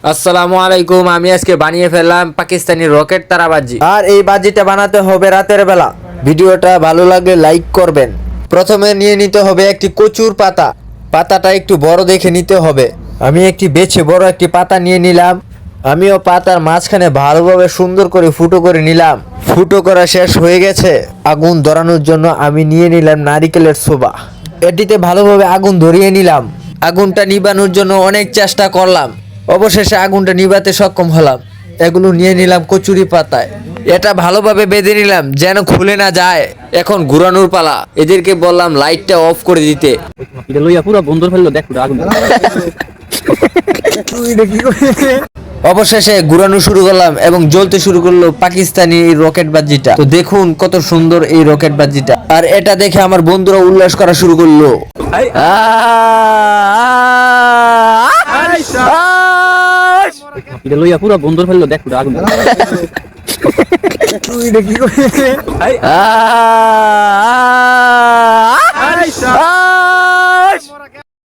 আসসালামু আলাইকুম। আমি আজকে বানিয়ে ফেললাম পাকিস্তানি রকেট তারা বাজি। আর এই বাজিটা বানাতে হবে রাতের বেলা। ভিডিওটা ভালো লাগলে লাইক করবেন। প্রথমে নিয়ে নিতে হবে একটি কচুর পাতা। পাতাটা একটু বড় দেখে নিতে হবে। আমি একটি বেছে বড় একটি পাতা নিয়ে নিলাম। আমিও পাতার মাঝখানে ভালোভাবে সুন্দর করে ফুটো করে নিলাম। ফুটো করা শেষ হয়ে গেছে। আগুন ধরানোর জন্য আমি নিয়ে নিলাম নারিকেলের ছোবা। এটিতে ভালোভাবে আগুন ধরিয়ে নিলাম। আগুনটা নিবানোর জন্য অনেক চেষ্টা করলাম, অবশেষে আগুনটা নিভাতে সক্ষম হলাম। এগুলো নিয়ে নিলাম কচুরি পাতায়। এটা ভালোভাবে বেঁধে নিলাম যেন খুলে না যায়। এখন ঘুরানোর পালা। এদেরকে বললাম লাইটটা অফ করে দিতে। এটা লইয়া পুরো বন্ধ ফেললো, দেখ পুরো আগুন। অবশেষে ঘুরানো শুরু করলাম এবং জ্বলতে শুরু করলো পাকিস্তানি এই রকেট বাজিটা। তো দেখুন কত সুন্দর এই রকেট বাজিটা। আর এটা দেখে আমার বন্ধুরা উল্লাস করা শুরু করলো। এটা লইয়া পুরো বন্ধ ফেললো, দেখ পুরো আগুন। আ